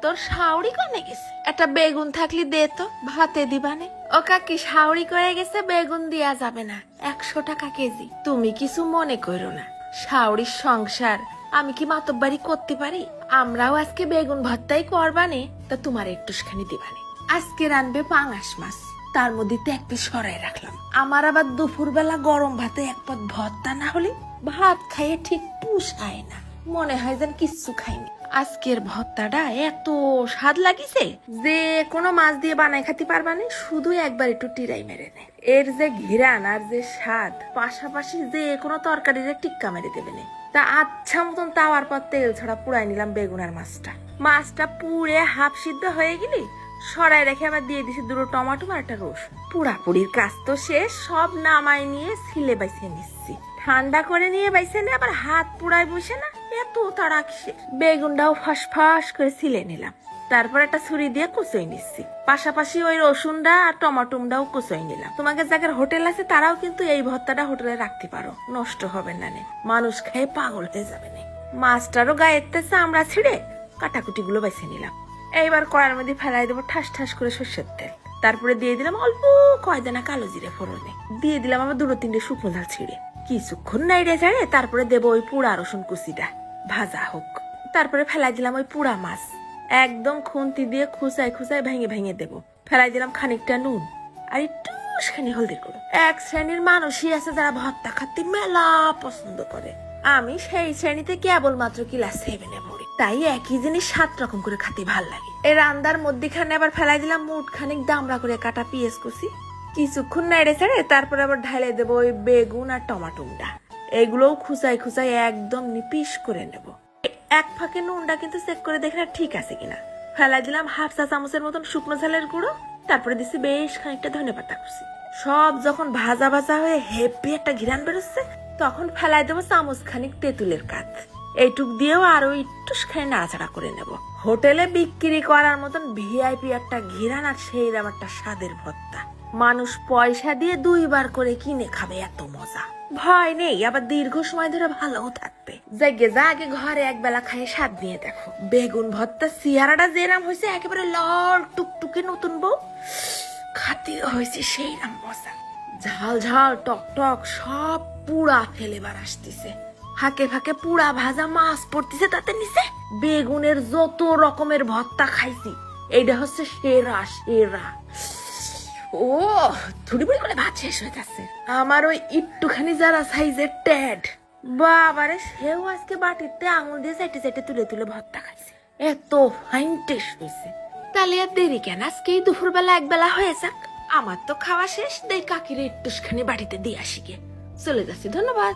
তোর শাওড়ি কোনে গেছে? একটা বেগুন থাকলি দে তো, ভাতে দিবানে। ও কাকি, শাওড়ি কয়ে গেছে বেগুন দিয়া যাবে না, 100 টাকা কেজি। তুমি কিছু মনে করো না, শাওড়ির সংসার আমি কি মাতব্বারি করতে পারি? আমরাও আজকে বেগুন ভর্তাই করবানে, তা তোমার একটুখানি দিবানে। আজকে রানবে পাঙাশ মাছ, তার মধ্যে তো এক পিস সরাই রাখলাম। আমার আবার দুপুর বেলা গরম ভাতে এক পদ ভর্তা না হলে ভাত খাইয়ে ঠিক পুষায় না, মনে হয় যেন কিচ্ছু খাইনি। আজকের ভর্তাটা এত স্বাদ লাগিছে যে কোনো মাছ দিয়ে বানাই খাতে পারবানি, শুধু একবার একটু টিরাই মেরে নে। এর যে ঘিরান আর যে স্বাদ, পাশাপাশি যে কোনো তরকারির টিক্কা মেরে দেবে না। তা আচ্ছা মতন তাওয়ার পর তেল ছড়া পুড়াই নিলাম বেগুন আর মাছটা পুড়ে হাফ সিদ্ধ হয়ে গেলি সরাই রেখে আবার দিয়ে দিছি 2 টমেটো আর একটা রসুন। পুরাপুরির কাজ তো শেষ, সব নামাই নিয়ে ছিলে বাইছে নিচ্ছি। ঠান্ডা করে নিয়ে বাইছে নিয়ে আবার হাত পুড়াই বসে না, এত তাড়া কিসের? বেগুনটাও ফাঁস ফাঁস করে ছিলে নিলাম, তারপর একটা ছুরি দিয়ে কুচোই নিচ্ছি। পাশাপাশি ওই রসুনটা আর টমেটোটাও কুচোই নিলাম। তোমাকে যাদের হোটেল আছে তারাও কিন্তু এই ভর্তাটা হোটেলে রাখতে পারো, নষ্ট হবে না, মানুষ খেয়ে পাগল হয়ে যাবে না। মাছটারও গায়ের চামড়া ছিঁড়ে কাটাকুটি গুলো বেছে নিলাম। এইবার কড়ার মধ্যে ফেলাই দেবো ঠাস ঠাস করে সর্ষের তেল, তারপরে দিয়ে দিলাম অল্প কয়দানা কালো জিরে ফোড়নে, দিয়ে দিলাম আমার 2-3টে শুকনো ঝাল ছিঁড়ে। কিছুক্ষণ নাইড়ে ঝাড়ে তারপরে দেবো ওই পুড়া রসুন কুচিটা, ভাজা হোক। তারপরে ফেলাই দিলাম ওই পুড়া মাছ, একদম খুন্তি দিয়ে খুচাই খুচাই ভেঙে ভেঙে দেবো। ফেলাই দিলাম খানিকটা নুন আর একটুখানি হলদির গুঁড়ো। এক শ্রেণীর মানুষই আছে যারা ভর্তা খাতে মেলা পছন্দ করে, আমি সেই শ্রেণীতে কেবলমাত্র ক্লাস 7-এ পড়ি, তাই একই জিনিস 7 রকম করে খাতে ভাল লাগে। এই রান্দার মধ্যখানে আবার ফেলাই দিলাম মুঠ খানিক দামড়া করে কাটা পেঁয়াজ কুচি। কিছুক্ষণ নাড়ে ছাড়ে তারপরে আবার ঢালে দেবো ওই বেগুন আর টমাটোটা, এগুলোও খুচাই খুচাই একদম নিপিস করে নেব। এক ফাঁকে নুনটা কিন্তু চেক করে দেখে ঠিক আছে কিনা। ফেলাই দিলাম হাফ চা চামচের মতন শুকনো ঝালের গুঁড়ো, তারপরে দিচ্ছি বেশ খানিকটা ধনেপাতা কুচি। সব যখন ভাজা ভাজা হয়ে হেভি একটা ঘিরান বেরোচ্ছে, তখন ফেলাই দেবো চামচ খানিক তেঁতুলের কাঠ। এইটুক দিয়েও আরো একটুখানি নাড়াচাড়া করে নেব। হোটেলে বিক্রি করার মতন ভিআইপি একটা ঘিরান আর সেই একটা স্বাদের ভর্তা, মানুষ পয়সা দিয়ে 2বার করে কিনে খাবে, এত মজা। ভয় নেই, আবার দীর্ঘ সময় ধরে ভালোও থাকবে। জাগে যা আগে ঘরে একবেলা খাই স্বাদ নিয়ে দেখো। বেগুন ভর্তা সিয়ারাটা যেরাম হয়েছে, একেবারে লাল টুকটুকে নতুন বউ খাতি হয়েছে সেই রাম মজা। ঝাল ঝাল টক টক সব পুরা ফেলেবার আসতেছে, ফাঁকে ফাঁকে পুরা ভাজা মাছ পড়তেছে তাতে নিচে। বেগুনের যত রকমের ভর্তা খাইছি, এইটা হচ্ছে সেরা সেরা। ও থুড়ি বুড়ি করে ভাত শেষ হয়ে যাচ্ছে। আমার ওই একটুখানি যারা সাইজের ট্যাড বাবারে, সেও আজকে বাটিতে আঙুল দিয়ে চাইটে চাইটে তুলে তুলে ভর্তা খাইছে, এত ফাইন টেস্ট হয়েছে। তাহলে আর দেরি কেন, আজকেই দুপুরবেলা একবেলা হয়ে যাক। আমার তো খাওয়া শেষ, দেই কাকিরে একটুখানি বাড়িতে দিয়ে আসি গে। চলে যাচ্ছি, ধন্যবাদ।